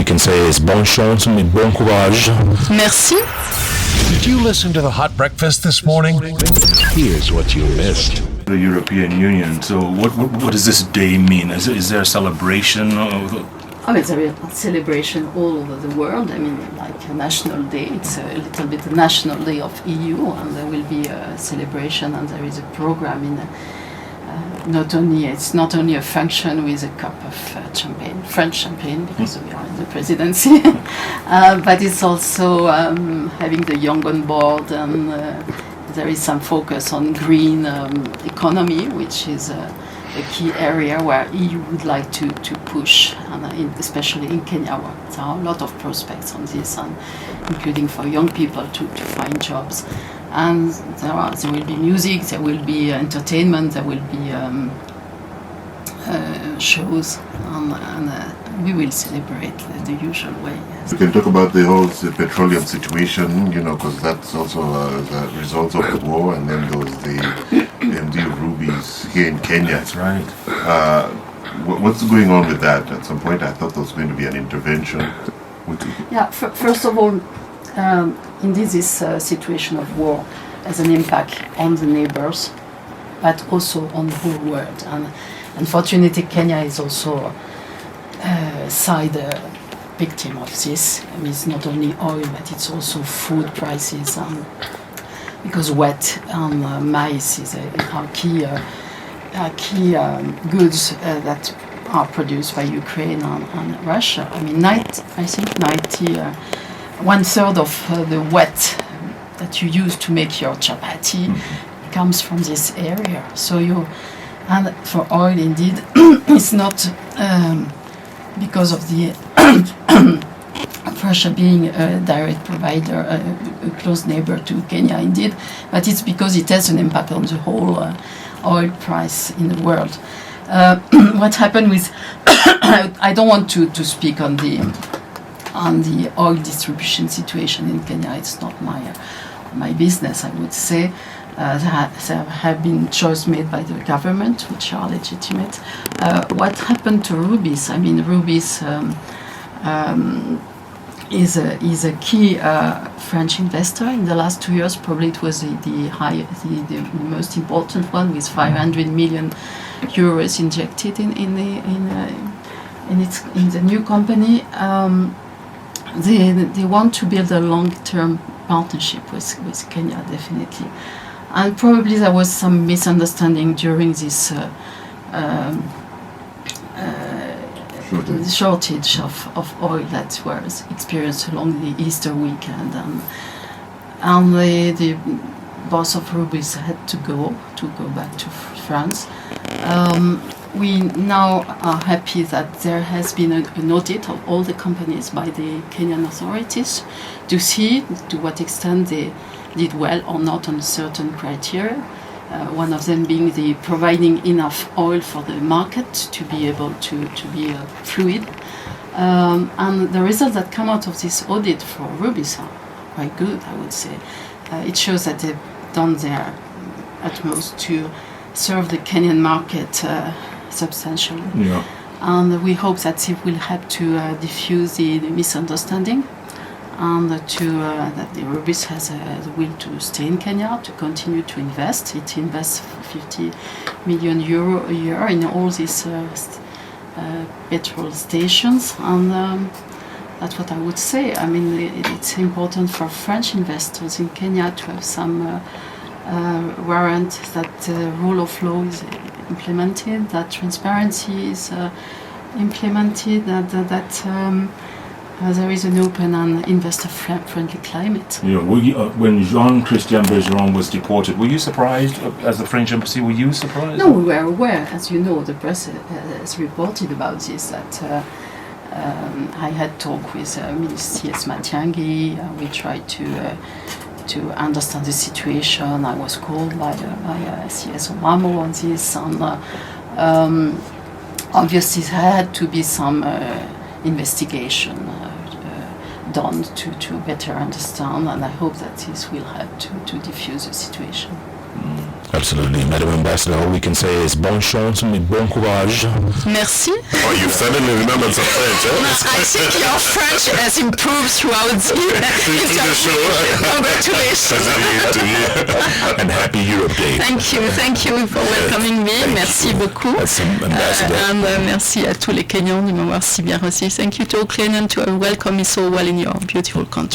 we can say is bonne chance, mais bon courage. Merci. Did you listen to the Hot Breakfast this morning? Here's what you missed. The European Union. So what does this day mean? Is there a celebration? There is a celebration all over the world. I mean, like a national day. It's a little bit a national day of EU, and there will be a celebration, and there is a program in. It's not only a function with a cup of champagne, French champagne, because we are in the presidency, but it's also having the young on board, and there is some focus on green economy, which is a key area where EU would like to push, and especially in Kenya, where there are a lot of prospects on this, and including for young people to find jobs. And there will be music, there will be entertainment, there will be shows, and we will celebrate the usual way. Yes. We can talk about the whole petroleum situation, because that's also the result of the war, and then there was the MD of RUBIS here in Kenya. That's right. What's going on with that? At some point I thought there was going to be an intervention. Yeah, first of all, indeed this situation of war has an impact on the neighbors, but also on the whole world. And unfortunately, Kenya is also a side victim of this. I mean, it's not only oil, but it's also food prices, because wheat and maize is our key goods that are produced by Ukraine and Russia. I mean, I think 1/3 of the wheat that you use to make your chapati comes from this area. So and for oil, indeed, it's not because of the Russia being a direct provider, a close neighbor to Kenya, indeed, but it's because it has an impact on the whole oil price in the world. What happened with? I don't want to speak on the oil distribution situation in Kenya. It's not my business, I would say. There have been choices made by the government, which are legitimate. What happened to RUBIS? I mean, RUBIS is a key French investor. In the last 2 years, probably it was the most important one, with 500 million euros injected in the new company. They want to build a long-term partnership with Kenya, definitely. And probably there was some misunderstanding during this shortage of oil that was experienced along the Easter weekend. And the boss of RUBIS had to go back to France. We now are happy that there has been an audit of all the companies by the Kenyan authorities to see to what extent they did well or not on certain criteria. One of them being the providing enough oil for the market to be able to be fluid. And the results that come out of this audit for RUBIS are quite good, I would say. It shows that they've done their utmost to serve the Kenyan market substantially. Yeah. And we hope that it will help to diffuse the misunderstanding, and that the RUBIS has the will to stay in Kenya, to continue to invest. It invests 50 million euro a year in all these petrol stations, and that's what I would say. I mean, it's important for French investors in Kenya to have some warrant that the rule of law is implemented, that transparency is implemented, that there is an open and investor-friendly climate. Yeah, when Jean-Christian Bergeron was deported, were you surprised as the French embassy? Were you surprised? No, we were aware. As you know, the press has reported about this, that I had talked with Minister C.S. Matiangi. We tried to understand the situation. I was called by C.S. Omamo on this, and obviously there had to be some investigation done to better understand, and I hope that this will help to diffuse the situation. Absolutely. Madam Ambassador, all we can say is bonne chance, mais bon courage. Merci. Oh, you suddenly remembered some French, I think your French has improved throughout the interview. Congratulations. And happy Europe Day. Thank you for welcoming me. Merci beaucoup. And merci à tous les Kenyans de m'avoir si bien reçu. Thank you to all Kenyans to have welcomed me so well in your beautiful country.